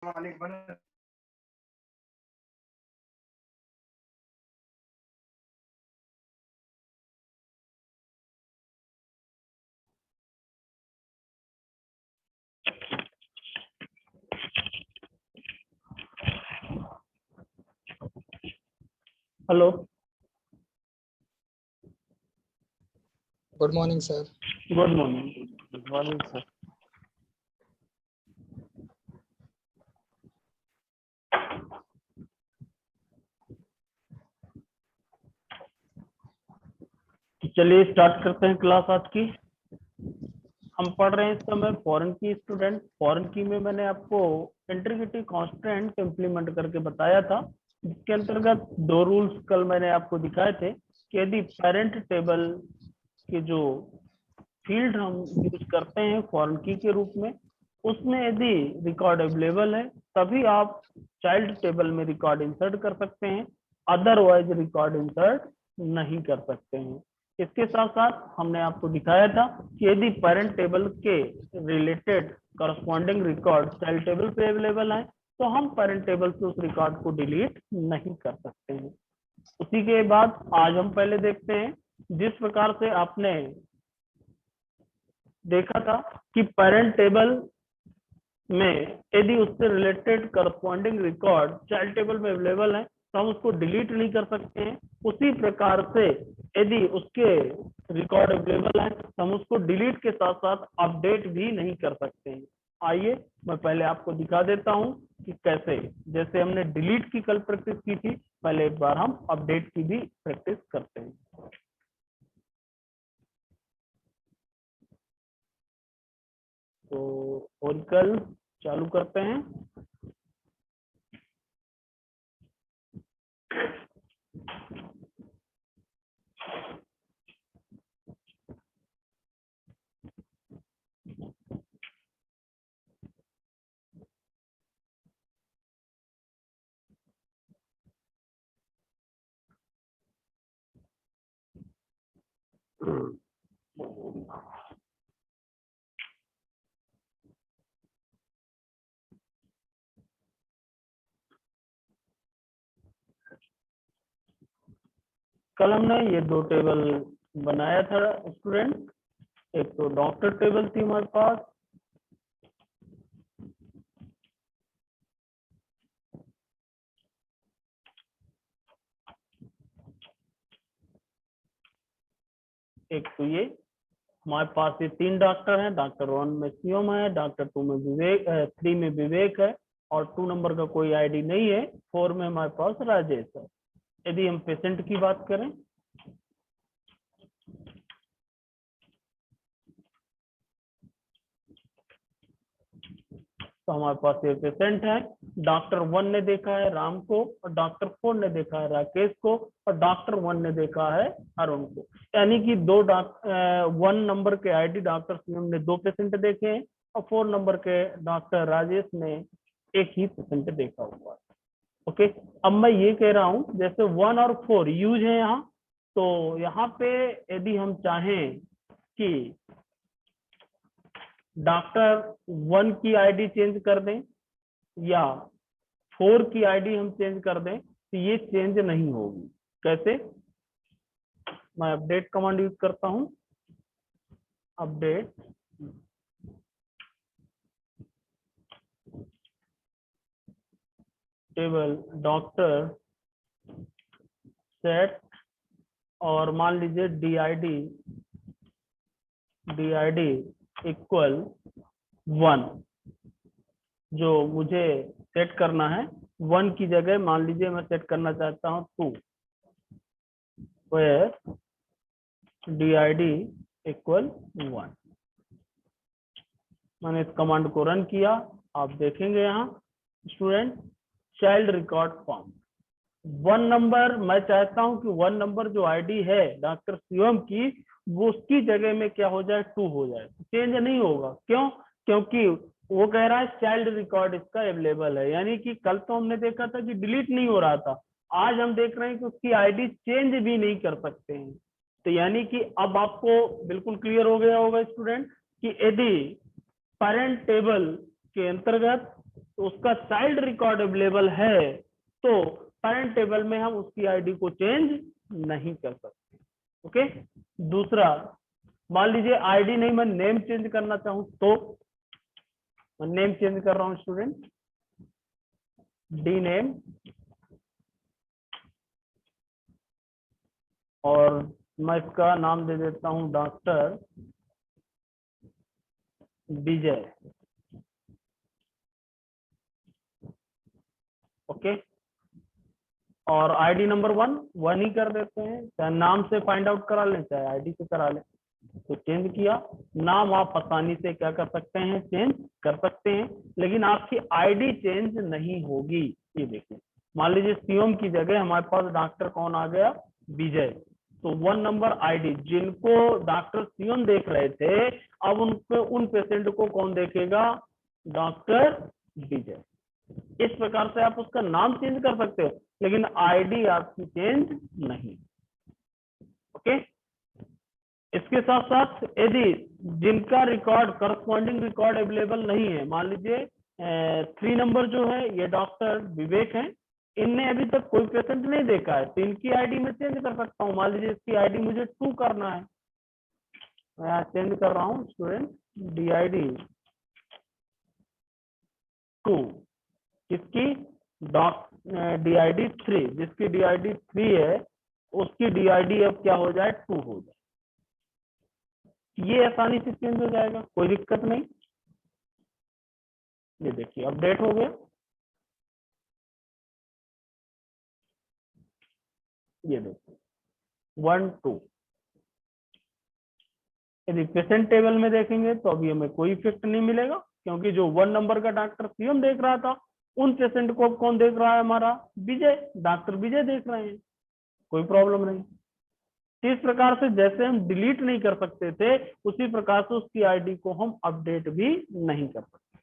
Hello, good morning sir. Good morning. Good morning sir. चलिए start करते हैं class आज की। हम पढ़ रहे हैं इस समय फॉरेन की स्टूडेंट। फॉरेन की में मैंने आपको इंटीग्रेटिव कांस्टेंट इंप्लीमेंट करके बताया था, जिसके अंतर्गत दो रूल्स कल मैंने आपको दिखाए थे कि यदि पेरेंट टेबल के जो फील्ड हम यूज करते हैं फॉरेन की के रूप में, उसमें यदि रिकॉर्ड अवेलेबल है तभी आप चाइल्ड टेबल में रिकॉर्ड इंसर्ट कर सकते हैं, अदरवाइज रिकॉर्ड इंसर्ट नहीं कर सकते हैं। इसके साथ साथ हमने आपको दिखाया था कि यदि पेरेंट टेबल के related corresponding record child table पे अवेलेबल है तो हम पेरेंट टेबल से उस रिकॉर्ड को डिलीट नहीं कर सकते हैं। उसी के बाद आज हम पहले देखते हैं, जिस प्रकार से आपने देखा था कि पेरेंट टेबल में यदि उससे related corresponding record child table में अवेलेबल है तो हम उसको डिलीट नहीं कर सकते हैं। उसी प्रकार से यदि उसके रिकॉर्ड अवेलेबल है तो हम उसको डिलीट के साथ साथ अपडेट भी नहीं कर सकते हैं। आइए मैं पहले आपको दिखा देता हूं कि कैसे। जैसे हमने डिलीट की कल प्रैक्टिस की थी, पहले एक बार हम अपडेट की भी प्रैक्टिस करते हैं। तो ओरेकल चालू करते हैं। कल हमने ये दो टेबल बनाया था स्टूडेंट। एक तो डॉक्टर टेबल थी हमारे पास, एक तो ये हमारे पास ये तीन डॉक्टर हैं। डॉक्टर 1 में शिवम है, डॉक्टर 2 में विवेक, 3 में विवेक है और 2 नंबर का कोई आईडी नहीं है। 4 में हमारे पास राजेश है। यदि हम पेशेंट की बात करें तो हमारे पास ये पेशेंट है। डॉक्टर 1 ने देखा है राम को और डॉक्टर 4 ने देखा है राकेश को और डॉक्टर 1 ने देखा है अरुण को। यानी कि 1 नंबर के आईडी डॉक्टर शिवम ने 2 पेशेंट देखे हैं और 4 नंबर के डॉक्टर राजेश ने एक ही पेशेंट देखा हुआ है। ओके, अब मैं ये कह रहा हूं जैसे 1 और 4 यूज है यहाँ, तो यहाँ पे यदि हम चाहें कि डॉक्टर 1 की आईडी चेंज कर दें या 4 की आईडी हम चेंज कर दें तो ये चेंज नहीं होगी। कैसे? मैं अपडेट कमांड यूज करता हूं। अपडेट टेबल डॉक्टर सेट और मान लीजिए डी इक्वल 1। जो मुझे सेट करना है 1 की जगह मान लीजिए मैं सेट करना चाहता हूं 2, वेयर DID इक्वल 1। मैंने इस कमांड को रन किया। आप देखेंगे यहाँ student child record form 1 number, मैं चाहता हूं कि 1 नंबर जो आईडी है डॉक्टर शिवम की वो उसकी जगह में क्या हो जाए 2 हो जाए। चेंज नहीं होगा। क्यों? क्योंकि वो कह रहा है चाइल्ड रिकॉर्ड इसका अवेलेबल है। यानी कि कल तो हमने देखा था कि डिलीट नहीं हो रहा था, आज हम देख रहे हैं कि उसकी आईडी चेंज भी नहीं कर सकते हैं। तो यानी कि अब आपको बिल्कुल क्लियर हो गया होगा स्टूडेंट कि यदि पेरेंट टेबल के अंतर्गत तो उसका चाइल्ड रिकॉर्ड अवेलेबल है तो पेरेंट टेबल में हम उसकी आईडी को चेंज नहीं कर सकते। ओके। दूसरा, मान लीजिए आईडी नहीं, मैं नेम चेंज करना चाहूं तो मैं नेम चेंज कर रहा हूं स्टूडेंट, डी नेम, और मैं इसका नाम दे देता हूं डॉक्टर विजय। ओके। और आईडी नंबर 1 ही कर देते हैं, चाहे नाम से फाइंड आउट करा लें चाहे आईडी से करा लें। तो चेंज किया, नाम आप आसानी से क्या कर सकते हैं, चेंज कर सकते हैं, लेकिन आपकी आईडी चेंज नहीं होगी। ये देखिए, मान लीजिए सीओम की जगह हमारे पास डॉक्टर कौन आ गया, विजय। तो 1 नंबर आईडी जिनको डॉक्टर सीओम देख रहे थे, अब उन पेशेंट को कौन देखेगा, डॉक्टर विजय। इस प्रकार से आप उसका नाम चेंज कर सकते हो, लेकिन आईडी आपकी चेंज नहीं। ओके। इसके साथ साथ यदि जिनका रिकॉर्ड करस्पॉन्डिंग रिकॉर्ड अवेलेबल नहीं है, मान लीजिए 3 नंबर जो है ये डॉक्टर विवेक हैं, इनने अभी तक कोई पेशेंट नहीं देखा है, तो इनकी आईडी में चेंज कर सकता हूँ। मान लीजिए इसकी आईडी मुझे 2 करना है, मैं चेंज कर रहा हूँ स्टूडेंट, DID 2, किसकी, DID 3, जिसकी DID 3 है उसकी DID अब क्या हो जाए, 2 हो जाए। ये आसानी से चेंज हो जाएगा, कोई दिक्कत नहीं। ये देखिए अपडेट हो गया। ये देखिए 1 2। यदि पेशेंट टेबल में देखेंगे तो अभी हमें कोई इफेक्ट नहीं मिलेगा, क्योंकि जो 1 नंबर का डॉक्टर सीएम देख रहा था उन पेशेंट को अब कौन देख रहा है, हमारा विजय, डॉक्टर विजय देख रहे हैं, कोई प्रॉब्लम नहीं। इस प्रकार से जैसे हम डिलीट नहीं कर सकते थे, उसी प्रकार से उसकी आईडी को हम अपडेट भी नहीं कर सकते।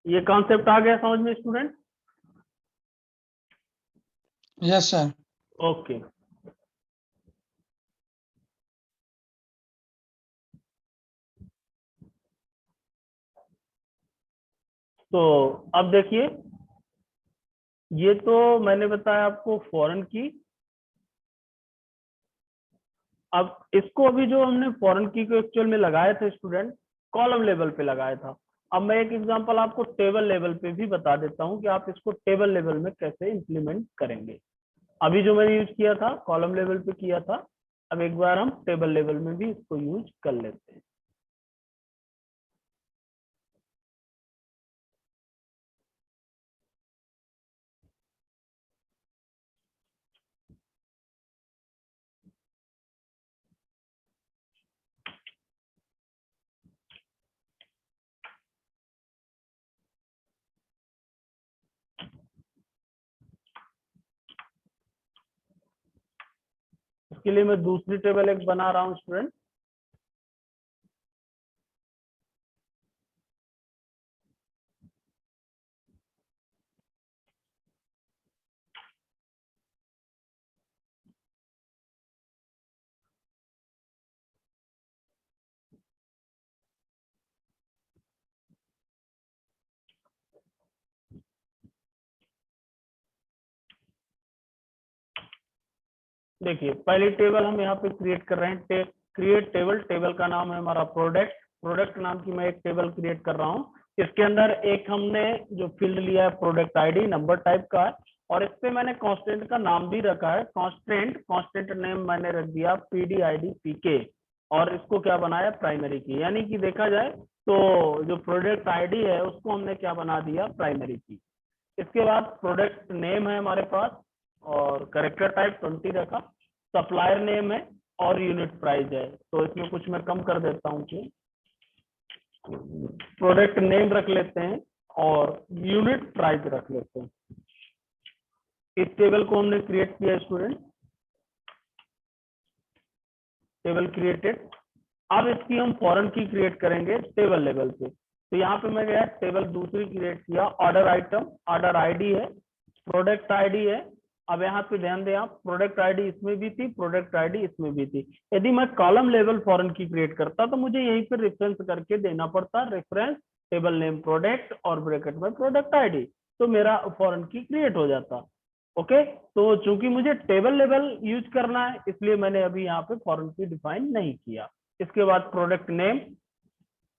ये कॉन्सेप्ट आ गया समझ में स्टूडेंट? Yes sir. ओके। तो अब देखिए, ये तो मैंने बताया आपको फॉरेन की। अब इसको अभी जो हमने फॉरेन की को एक्चुअल में लगाए थे स्टूडेंट, कॉलम लेवल पे लगाया था। अब मैं एक एग्जांपल आपको टेबल लेवल पे भी बता देता हूं कि आप इसको टेबल लेवल में कैसे इंप्लीमेंट करेंगे। अभी जो मैंने यूज किया था कॉलम लेवल पे किया था, अब एक बार हम टेबल लेवल में भी इसको यूज कर लेते हैं। इसके लिए मैं दूसरी टेबल एक बना रहा हूँ स्टूडेंट। देखिए पहली टेबल हम यहाँ पे क्रिएट कर रहे हैं, क्रिएट टेबल। टेबल का नाम है हमारा प्रोडक्ट। प्रोडक्ट नाम की मैं एक टेबल क्रिएट कर रहा हूँ। इसके अंदर एक हमने जो फील्ड लिया है प्रोडक्ट आईडी नंबर टाइप का है, और इस पे मैंने कांस्टेंट का नाम भी रखा है, कांस्टेंट नेम मैंने रख दिया PDID PK, और इसको क्या बनाया, प्राइमरी की। यानी कि देखा जाए तो जो प्रोडक्ट आईडी है उसको हमने क्या बना दिया, प्राइमरी की। इसके बाद प्रोडक्ट नेम है हमारे पास, और करेक्टर टाइप 20 रखा, सप्लायर नेम है, और यूनिट प्राइस है। तो इसमें कुछ मैं कम कर देता हूँ कि प्रोडक्ट नेम रख लेते हैं और यूनिट प्राइस रख लेते हैं। इस टेबल को हमने क्रिएट किया स्टूडेंट, टेबल क्रिएटेड। अब इसकी हम फॉरेन की क्रिएट करेंगे टेबल लेवल पे। तो यहाँ पे मैं गया, टेबल दूसरी क्रिएट किया, ऑर्डर आइटम, ऑर्डर आईडी है, प्रोडक्ट आईडी है, अब यहाँ पे ध्यान दें आप, प्रोडक्ट आईडी इसमें भी थी, प्रोडक्ट आईडी इसमें भी थी। यदि मैं कॉलम लेवल फॉरेन की क्रिएट करता तो मुझे यहीं पे रेफरेंस करके देना पड़ता, रेफरेंस टेबल नेम प्रोडक्ट और ब्रैकेट में प्रोडक्ट आईडी, तो मेरा फॉरेन की क्रिएट हो जाता। ओके, तो चूंकि मुझे टेबल लेवल यूज करना है इसलिए मैंने अभी यहाँ पे फॉरेन की डिफाइन नहीं किया। इसके बाद प्रोडक्ट नेम,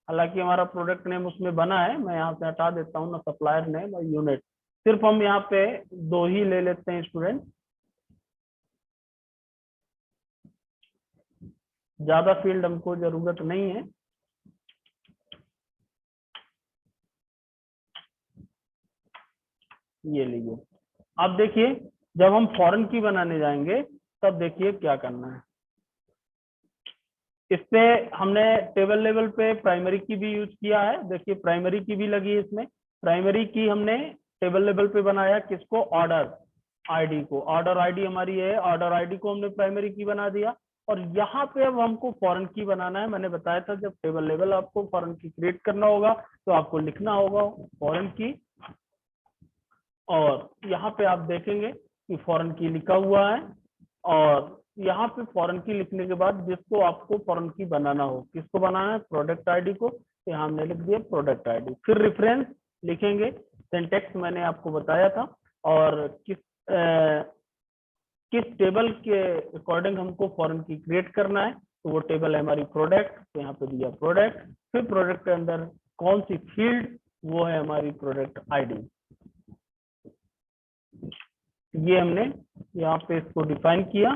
हालांकि हमारा प्रोडक्ट नेम उसमें बना है, मैं यहाँ से हटा देता हूँ ना, सप्लायर नेम और यूनिट, सिर्फ हम यहाँ पे 2 ही ले लेते हैं स्टूडेंट, ज्यादा फील्ड हमको जरूरत नहीं है। ये लीजिए, अब देखिए जब हम फॉरेन की बनाने जाएंगे तब देखिए क्या करना है। इस पे हमने टेबल लेवल पे प्राइमरी की भी यूज किया है, देखिए प्राइमरी की भी लगी है इसमें। प्राइमरी की हमने टेबल लेवल पे बनाया, किसको, ऑर्डर आईडी को, ऑर्डर आईडी हमारी है, ऑर्डर आईडी को हमने प्राइमरी की बना दिया। और यहाँ पे अब हमको फॉरेन की बनाना है। मैंने बताया था जब टेबल लेवल आपको फॉरेन की क्रिएट करना होगा तो आपको लिखना होगा फॉरेन की, और यहाँ पे आप देखेंगे कि फॉरेन की लिखा हुआ है। और यहाँ पे फॉरेन की लिखने के बाद जिसको आपको फॉरेन की बनाना हो, किसको बनाना है, प्रोडक्ट आईडी को, यहाँ हमने लिख दिया प्रोडक्ट आईडी। फिर रेफरेंस लिखेंगे, सिंटेक्स मैंने आपको बताया था, और किस टेबल के अकॉर्डिंग हमको फॉरेन की क्रिएट करना है, तो वो टेबल है हमारी प्रोडक्ट, तो यहाँ पे दिया प्रोडक्ट। फिर प्रोडक्ट के अंदर कौन सी फील्ड, वो है हमारी प्रोडक्ट आईडी। ये हमने यहाँ पे इसको डिफाइन किया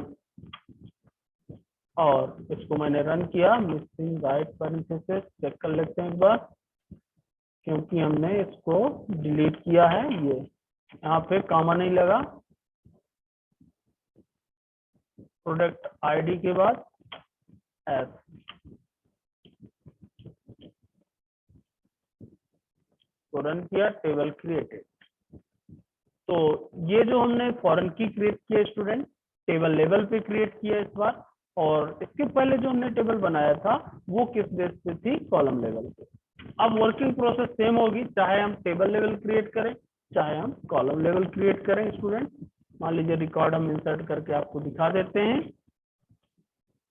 और इसको मैंने रन किया। मिसिंग राइट पैरेंथेसिस चेक कर लेते हैं एक बार, क्योंकि हमने इसको डिलीट किया है। ये यहाँ पे कॉमा नहीं लगा, प्रोडक्ट आईडी के बाद एस, तो रन किया, टेबल क्रिएटेड। तो ये जो हमने फॉरेन की क्रिएट किया स्टूडेंट, टेबल लेवल पे क्रिएट किया इस बार, और इसके पहले जो हमने टेबल बनाया था वो किस बेस पे थी, कॉलम लेवल पे। अब वर्किंग प्रोसेस सेम होगी, चाहे हम टेबल लेवल क्रिएट करें चाहे हम कॉलम लेवल क्रिएट करें स्टूडेंट। मान लीजिए रिकॉर्ड हम इंसर्ट करके आपको दिखा देते हैं,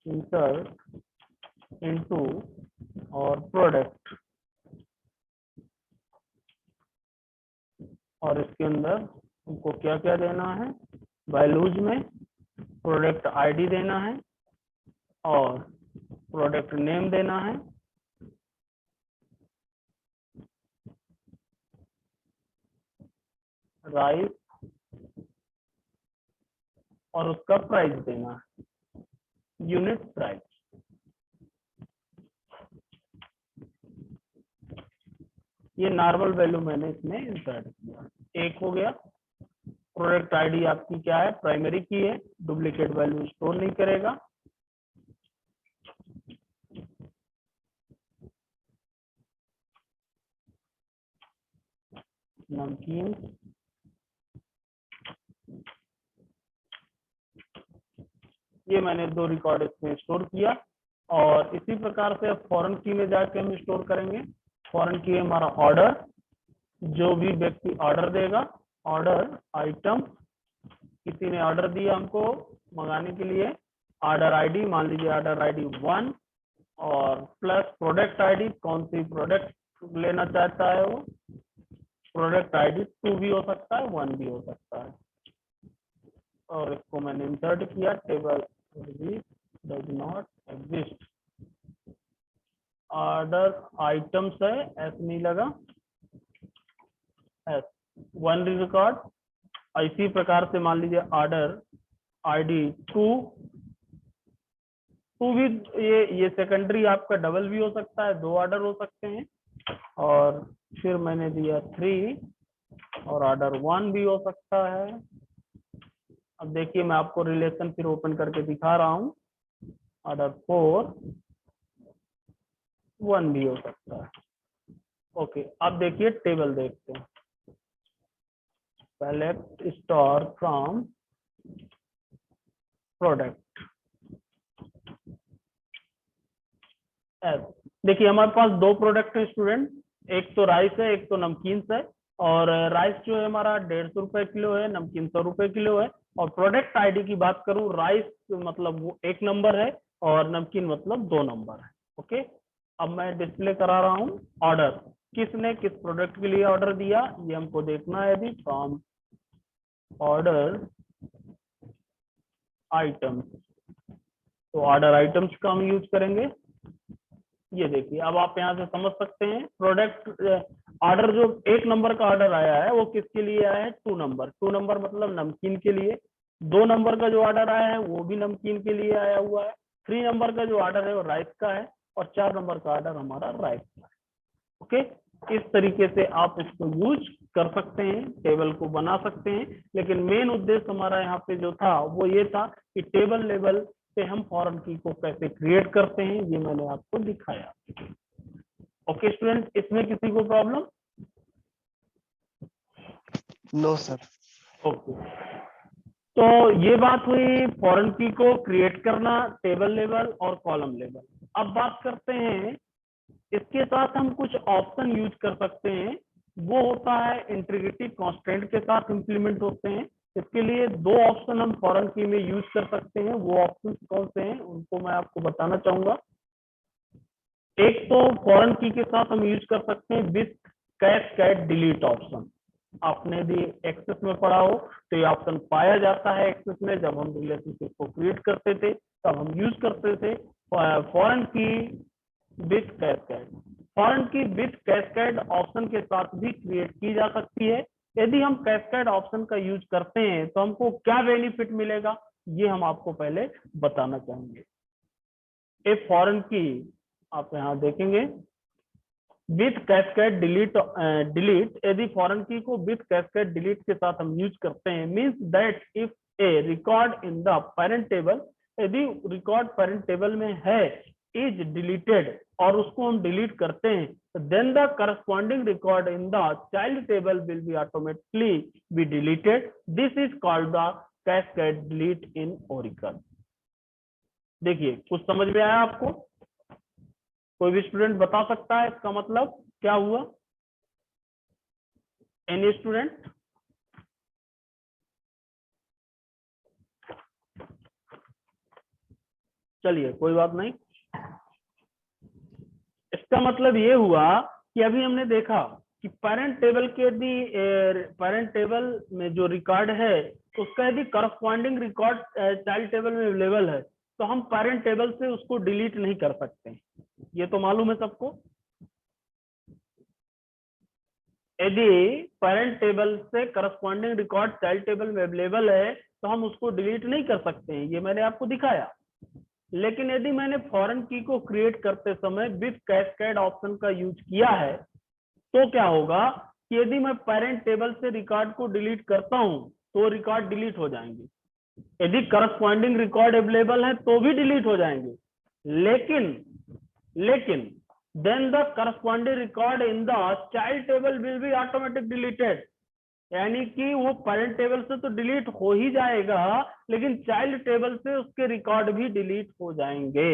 इंसर्ट इनटू और प्रोडक्ट, और इसके अंदर हमको क्या क्या देना है, वैल्यूज में प्रोडक्ट आईडी देना है और प्रोडक्ट नेम देना है, राइस, और उसका प्राइस देना है, यूनिट प्राइस। ये नॉर्मल वैल्यू मैंने इसमें इंसर्ट किया, एक हो गया। प्रोडक्ट आईडी आपकी क्या है, प्राइमरी की है, डुप्लीकेट वैल्यू स्टोर नहीं करेगा। नमकीन, ये मैंने 2 रिकॉर्ड इसमें स्टोर किया। और इसी प्रकार से अब फॉरेन की में जाके हम स्टोर करेंगे। फॉरेन की हमारा ऑर्डर, जो भी व्यक्ति ऑर्डर देगा, ऑर्डर आइटम, किसी ने ऑर्डर दिया हमको मंगाने के लिए, ऑर्डर आईडी, मान लीजिए ऑर्डर आईडी 1, और प्लस प्रोडक्ट आईडी, कौन सी प्रोडक्ट लेना चाहता है वो, प्रोडक्ट आईडी 2 भी हो सकता है 1 भी हो सकता है। और इसको मैंने इंसर्ट किया, table does not exist, order items है, एस नहीं लगा, एस 1 रिकॉर्ड। इसी प्रकार से मान लीजिए ऑर्डर आईडी 2 भी, ये सेकेंडरी आपका डबल भी हो सकता है, 2 ऑर्डर हो सकते हैं। और फिर मैंने दिया 3, और ऑर्डर 1 भी हो सकता है। अब देखिए मैं आपको रिलेशन फिर ओपन करके दिखा रहा हूँ, ऑर्डर 4 1 भी हो सकता है। ओके, अब देखिए टेबल देखते हैं। सेलेक्ट स्टार फ्रॉम प्रोडक्ट, देखिए हमारे पास 2 प्रोडक्ट है स्टूडेंट, एक तो राइस है, एक तो नमकीन है। और राइस जो है हमारा 150 रुपए किलो है, नमकीन 100 रुपए किलो है। और प्रोडक्ट आईडी की बात करूं, राइस मतलब वो 1 नंबर है और नमकीन मतलब 2 नंबर है। ओके, अब मैं डिस्प्ले करा रहा हूं ऑर्डर, किसने किस प्रोडक्ट के लिए ऑर्डर दिया ये हमको देखना है। यदि फ्रॉम ऑर्डर आइटम, तो ऑर्डर आइटम्स का हम यूज करेंगे। ये देखिए, अब आप यहाँ से समझ सकते हैं प्रोडक्ट ऑर्डर जो 1 नंबर का ऑर्डर आया है वो किसके लिए आया है, 2 नंबर। 2 नंबर मतलब नमकीन के लिए। 2 नंबर का जो ऑर्डर आया है वो भी नमकीन के लिए आया हुआ है। 3 नंबर का जो ऑर्डर है वो राइस का है और 4 नंबर का ऑर्डर हमारा राइस का है। ओके, इस तरीके से आप इसको यूज कर सकते हैं, टेबल को बना सकते हैं। लेकिन मेन उद्देश्य हमारा यहाँ पे जो था वो ये था कि टेबल लेवल पे हम फॉरेन की को कैसे क्रिएट करते हैं, ये मैंने आपको दिखाया। ओके स्टूडेंट, इसमें किसी को प्रॉब्लम? No sir. ओके, तो ये बात हुई फॉरेन की को क्रिएट करना टेबल लेवल और कॉलम लेवल। अब बात करते हैं, इसके साथ हम कुछ ऑप्शन यूज कर सकते हैं। वो होता है इंटीग्रिटी कांस्टेंट के साथ इंप्लीमेंट होते हैं। इसके लिए 2 ऑप्शन हम फॉरेन की में यूज कर सकते हैं। वो ऑप्शन कौन से हैं उनको मैं आपको बताना चाहूंगा। एक तो फॉरेन की के साथ हम यूज कर सकते हैं विथ कैस्केड डिलीट ऑप्शन। आपने भी एक्सेस में पढ़ा हो तो ये ऑप्शन पाया जाता है एक्सेस में। जब हम रिलेशनशिप को क्रिएट करते थे तब हम यूज करते थे फॉरेन की विथ कैस्केड। फॉरेन की विथ कैस्केड ऑप्शन के साथ भी क्रिएट की जा सकती है। यदि हम कैस्केड ऑप्शन का यूज करते हैं तो हमको क्या बेनिफिट मिलेगा ये हम आपको पहले बताना चाहेंगे। ए फॉरेन की आप यहाँ देखेंगे विथ कैस्केड डिलीट डिलीट, यदि फॉरेन की को विथ कैस्केड डिलीट के साथ हम यूज करते हैं means that if A record in the parent table, यदि रिकॉर्ड पेरेंट टेबल में है इज डिलीटेड और उसको हम डिलीट करते हैं then the corresponding record in the child table will be automatically be deleted. This is called the cascade delete in Oracle. देखिए, कुछ समझ में आया आपको? कोई भी स्टूडेंट बता सकता है इसका मतलब क्या हुआ? Any student? चलिए कोई बात नहीं। इसका मतलब ये हुआ कि अभी हमने देखा कि पेरेंट टेबल के यदि पेरेंट टेबल में जो रिकॉर्ड है तो उसका यदि करस्पॉन्डिंग रिकॉर्ड चाइल्ड टेबल में अवेलेबल है तो हम पेरेंट टेबल से उसको डिलीट नहीं कर सकते। ये तो मालूम है सबको। यदि पेरेंट टेबल से करस्पॉन्डिंग रिकॉर्ड चाइल्ड टेबल में अवेलेबल है तो हम उसको डिलीट नहीं कर सकते हैं, ये मैंने आपको दिखाया। लेकिन यदि मैंने फॉरेन की को क्रिएट करते समय विथ कैस्केड ऑप्शन का यूज किया है तो क्या होगा कि यदि मैं पेरेंट टेबल से रिकॉर्ड को डिलीट करता हूं तो रिकॉर्ड डिलीट हो जाएंगे। यदि करस्पॉन्डिंग रिकॉर्ड अवेलेबल है तो भी डिलीट हो जाएंगे। लेकिन then the corresponding record in the child table will be automatic deleted। यानी कि वो पेरेंट टेबल से तो डिलीट हो ही जाएगा लेकिन चाइल्ड टेबल से उसके रिकॉर्ड भी डिलीट हो जाएंगे।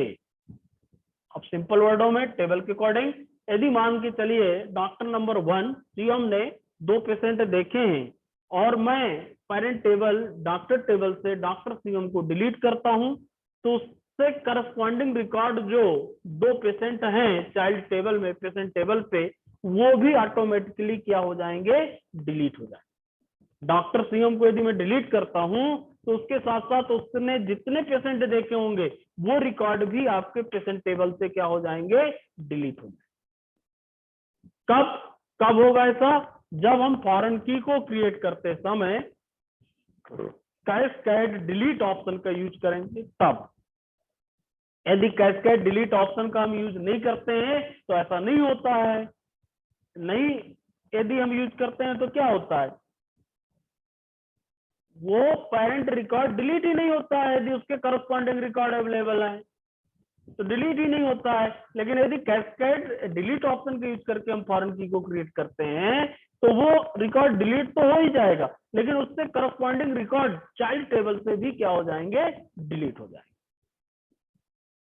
अब सिंपल वर्डों में टेबल के अकॉर्डिंग, यदि मान के चलिए डॉक्टर नंबर 1 सीएम ने 2 पेशेंट देखे हैं और मैं पेरेंट टेबल डॉक्टर टेबल से डॉक्टर सीएम को डिलीट करता हूं तो से करस्पॉन्डिंग रिकॉर्ड जो 2 पेशेंट हैं चाइल्ड टेबल में पेशेंट टेबल पे वो भी ऑटोमेटिकली क्या हो जाएंगे, डिलीट हो जाएंगे। डॉक्टर सीएम को यदि मैं डिलीट करता हूं तो उसके साथ साथ उसने जितने पेशेंट देखे होंगे वो रिकॉर्ड भी आपके पेशेंट टेबल से क्या हो जाएंगे, डिलीट हो जाएंगे। कब होगा ऐसा? जब हम फॉरेन की को क्रिएट करते समय कैस्केड डिलीट ऑप्शन का यूज करेंगे तब। यदि कैस्केड डिलीट ऑप्शन का हम यूज नहीं करते हैं तो ऐसा नहीं होता है। नहीं, यदि हम यूज करते हैं तो क्या होता है, वो पेरेंट रिकॉर्ड डिलीट ही नहीं होता है। यदि उसके करस्पॉन्डिंग रिकॉर्ड अवेलेबल है तो डिलीट ही नहीं होता है। लेकिन यदि कैस्केड डिलीट ऑप्शन का यूज करके हम फॉरेन की को क्रिएट करते हैं तो वो रिकॉर्ड डिलीट तो हो ही जाएगा लेकिन उससे करस्पॉन्डिंग रिकॉर्ड चाइल्ड टेबल से भी क्या हो जाएंगे, डिलीट हो जाएंगे।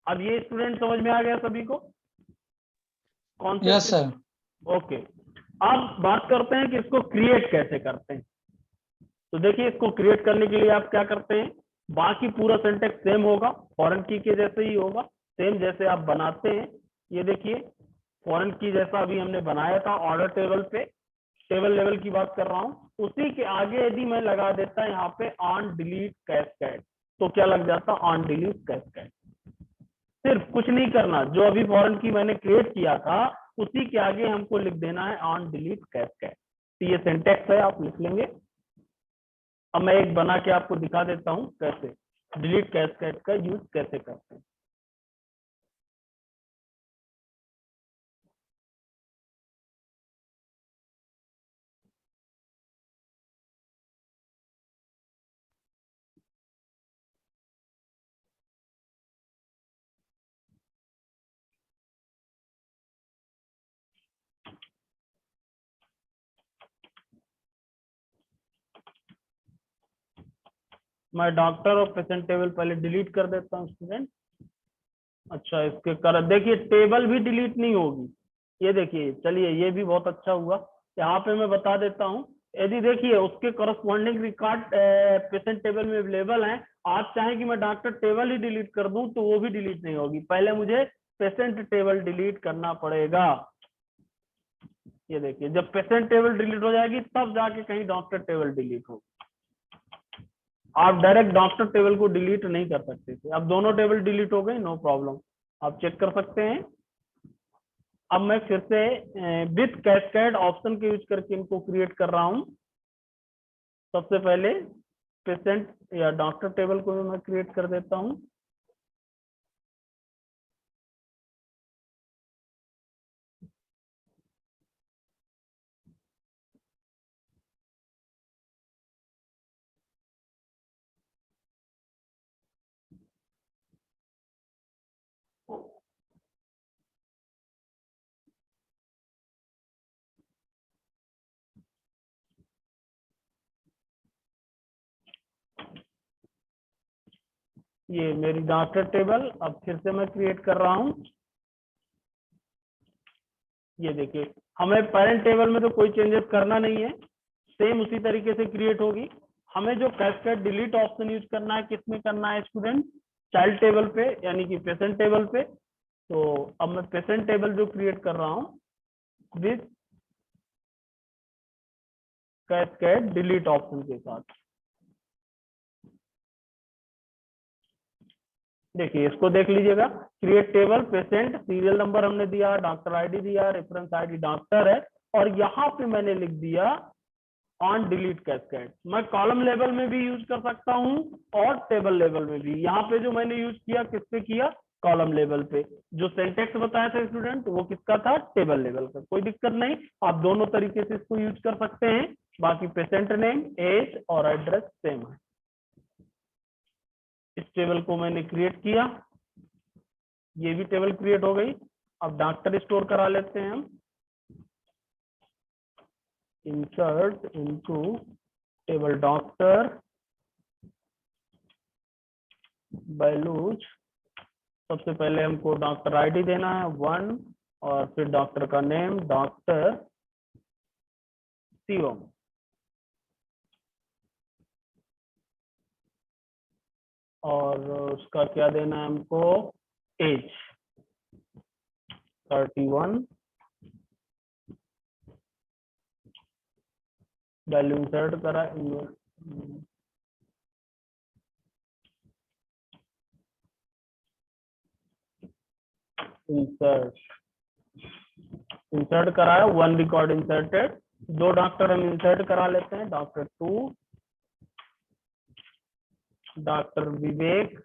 अब ये स्टूडेंट समझ में आ गया सभी को? कौन से? Yes sir. ओके, अब बात करते हैं कि इसको क्रिएट कैसे करते हैं। तो देखिए इसको क्रिएट करने के लिए आप क्या करते हैं, बाकी पूरा सिंटेक्स सेम होगा, फॉरेन की के जैसे ही होगा, सेम जैसे आप बनाते हैं। ये देखिए फॉरेन की जैसा अभी हमने बनाया था ऑर्डर टेबल पे, टेबल लेवल की बात कर रहा हूँ, उसी के आगे यदि मैं लगा देता यहाँ पे ऑन डिलीट कैस्केड, तो क्या लग जाता ऑन डिलीट कैस्केड। सिर्फ कुछ नहीं करना, जो अभी फॉरेन की मैंने क्रिएट किया था उसी के आगे हमको लिख देना है ऑन डिलीट कैस्केड। तो ये सिंटेक्स है, आप लिख लेंगे। अब मैं एक बना के आपको दिखा देता हूँ कैसे डिलीट कैस्केड का यूज कैसे करते हैं। मैं डॉक्टर और पेशेंट टेबल पहले डिलीट कर देता हूँ स्टूडेंट। अच्छा इसके कर देखिए टेबल भी डिलीट नहीं होगी, ये देखिए, चलिए ये भी बहुत अच्छा हुआ। यहाँ पे मैं बता देता हूँ, यदि देखिए उसके करस्पॉन्डिंग रिकॉर्ड पेशेंट टेबल में अवेलेबल हैं, आप चाहें कि मैं डॉक्टर टेबल ही डिलीट कर दूं तो वो भी डिलीट नहीं होगी, पहले मुझे पेशेंट टेबल डिलीट करना पड़ेगा। ये देखिए जब पेशेंट टेबल डिलीट हो जाएगी तब जाके कहीं डॉक्टर टेबल डिलीट होगी। आप डायरेक्ट डॉक्टर टेबल को डिलीट नहीं कर सकते थे, अब दोनों टेबल डिलीट हो गए, नो प्रॉब्लम, आप चेक कर सकते हैं। अब मैं फिर से विथ कैस्केड ऑप्शन के यूज करके इनको क्रिएट कर रहा हूं। सबसे पहले पेशेंट या डॉक्टर टेबल को मैं क्रिएट कर देता हूं। ये मेरी डॉक्टर टेबल अब फिर से मैं क्रिएट कर रहा हूं। ये देखिए हमें पेरेंट टेबल में तो कोई चेंजेस करना नहीं है, सेम उसी तरीके से क्रिएट होगी। हमें जो कैस्केड डिलीट ऑप्शन यूज करना है किसमें करना है स्टूडेंट, चाइल्ड टेबल पे यानी कि पेशेंट टेबल पे। तो अब मैं पेशेंट टेबल जो क्रिएट कर रहा हूँ विथ कैस्केड डिलीट ऑप्शन के साथ। देखिए इसको देख लीजिएगा, create table patient, serial number हमने दिया, डॉक्टर आईडी दिया, रेफरेंस आईडी डॉक्टर है, और यहाँ पे मैंने लिख दिया ऑन डिलीट कैस्केड। मैं कॉलम लेवल में भी यूज कर सकता हूँ और टेबल लेवल में भी। यहाँ पे जो मैंने यूज किया किस पे किया, कॉलम लेवल पे। जो सिंटेक्स बताया था स्टूडेंट वो किसका था, टेबल लेवल का। कोई दिक्कत नहीं, आप दोनों तरीके से इसको यूज कर सकते हैं। बाकी पेशेंट नेम, एज और एड्रेस सेम है। इस टेबल को मैंने क्रिएट किया, ये भी टेबल क्रिएट हो गई। अब डॉक्टर स्टोर करा लेते हैं हम, इंसर्ट इनटू टेबल डॉक्टर बैलूज। सबसे पहले हमको डॉक्टर आईडी देना है 1 और फिर डॉक्टर का नेम डॉक्टर शिवम, और उसका क्या देना है हमको, एज 31। वैल्यू इंसर्ट करा, इंसर्ट इंसर्ट कराया, 1 रिकॉर्ड इंसर्टेड। 2 डॉक्टर हम इंसर्ट करा लेते हैं, डॉक्टर 2, डॉक्टर विवेक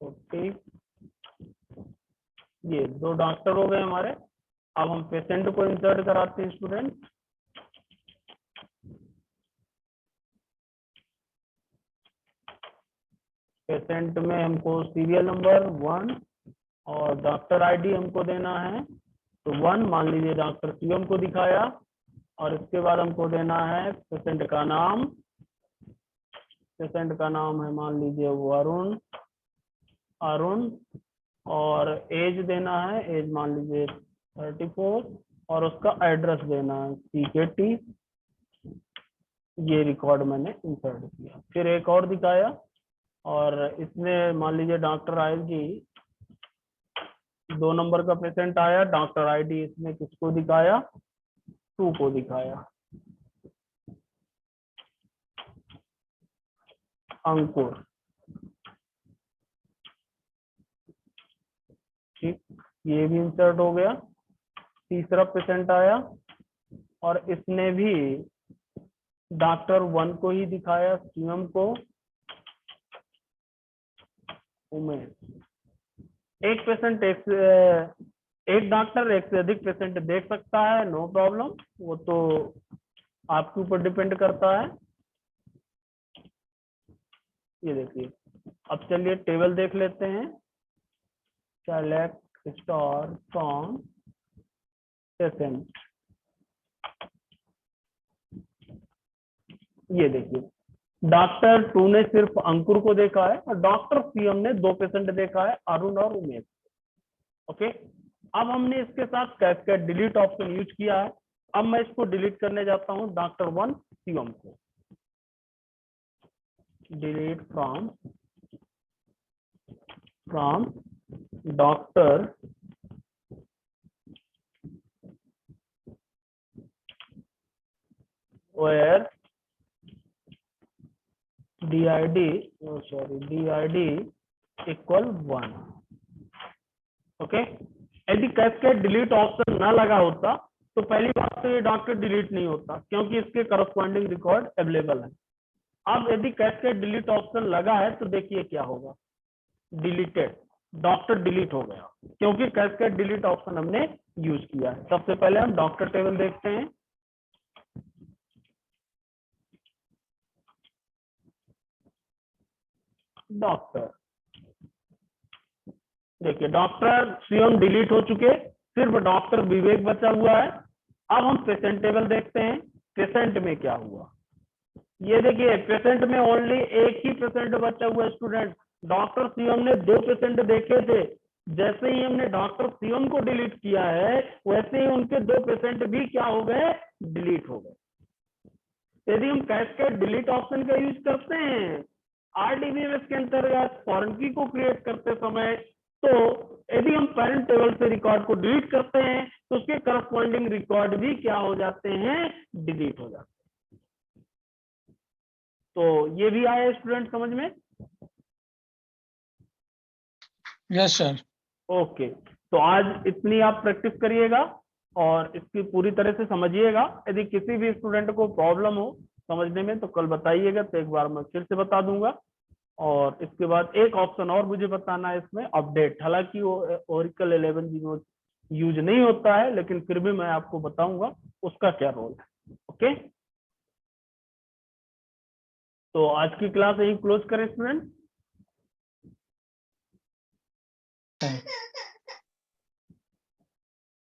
40। ये 2 डॉक्टर हो गए हमारे। अब हम पेशेंट को इंसर्ट कराते हैं स्टूडेंट। पेशेंट में हमको सीरियल नंबर 1 और डॉक्टर आईडी हमको देना है, तो 1 मान लीजिए डॉक्टर शिवम को दिखाया, और इसके बाद हमको देना है पेशेंट का नाम। पेशेंट का नाम है मान लीजिए वरुण, अरुण, और एज देना है, एज मान लीजिए 34। और उसका एड्रेस देना है CKT। ये रिकॉर्ड मैंने इंसर्ट किया। फिर एक और दिखाया, और इसमें मान लीजिए डॉक्टर आयल जी 2 नंबर का पेशेंट आया, डॉक्टर ID इसमें किसको दिखाया, 2 को दिखाया, अंकुर। ठीक, ये भी इंसर्ट हो गया। तीसरा पेशेंट आया और इसने भी डॉक्टर 1 को ही दिखाया, CM को, उमेश। एक पेशेंट एक डॉक्टर एक से अधिक पेशेंट देख सकता है, नो प्रॉब्लम, वो तो आपके ऊपर डिपेंड करता है। ये देखिए, अब चलिए टेबल देख लेते हैं। Select star from patient. ये देखिए, डॉक्टर 2 ने सिर्फ अंकुर को देखा है और डॉक्टर CM ने 2 पेशेंट देखा है, अरुण और उमेश। ओके, अब हमने इसके साथ कैस्केड डिलीट ऑप्शन यूज किया है। अब मैं इसको डिलीट करने जाता हूं, डॉक्टर 1 CM को। Delete from doctor where DID equal 1। Okay, यदि कैस्केड डिलीट ऑप्शन ना लगा होता तो पहली बात तो ये डॉक्टर डिलीट नहीं होता, क्योंकि इसके करस्पॉन्डिंग रिकॉर्ड अवेलेबल है। अब यदि कैस्केड डिलीट ऑप्शन लगा है तो देखिए क्या होगा, डिलीटेड, डॉक्टर डिलीट हो गया, क्योंकि कैस्केड डिलीट ऑप्शन हमने यूज किया है। सबसे पहले हम डॉक्टर टेबल देखते हैं। डॉक्टर, देखिए डॉक्टर CM डिलीट हो चुके, सिर्फ डॉक्टर विवेक बचा हुआ है। अब हम पेशेंट टेबल देखते हैं, पेशेंट में क्या हुआ। ये देखिए, पेशेंट में ओनली एक ही पेशेंट बचा हुआ स्टूडेंट। डॉक्टर CM ने 2 पेशेंट देखे थे, जैसे ही हमने डॉक्टर CM को डिलीट किया है वैसे ही उनके 2 पेशेंट भी क्या हो गए, डिलीट हो गए। यदि हम कैस्केड डिलीट ऑप्शन का यूज करते हैं RDBMS के अंतर्गत फॉरेन की को क्रिएट करते समय, तो यदि हम पेरेंट टेबल से रिकॉर्ड को डिलीट करते हैं तो उसके करस्पॉन्डिंग रिकॉर्ड भी क्या हो जाते हैं, डिलीट हो जाते हैं। तो ये भी आया स्टूडेंट समझ में? Yes sir. ओके, तो आज इतनी आप प्रैक्टिस करिएगा और इसकी पूरी तरह से समझिएगा। यदि किसी भी स्टूडेंट को प्रॉब्लम हो समझने में तो कल बताइएगा, तो एक बार मैं फिर से बता दूंगा। और इसके बाद एक ऑप्शन और मुझे बताना है इसमें, अपडेट। हालांकि वो ओरेकल 11 जी यूज नहीं होता है, लेकिन फिर भी मैं आपको बताऊंगा उसका क्या रोल है। ओके, तो आज की क्लास यही क्लोज करें स्टूडेंट।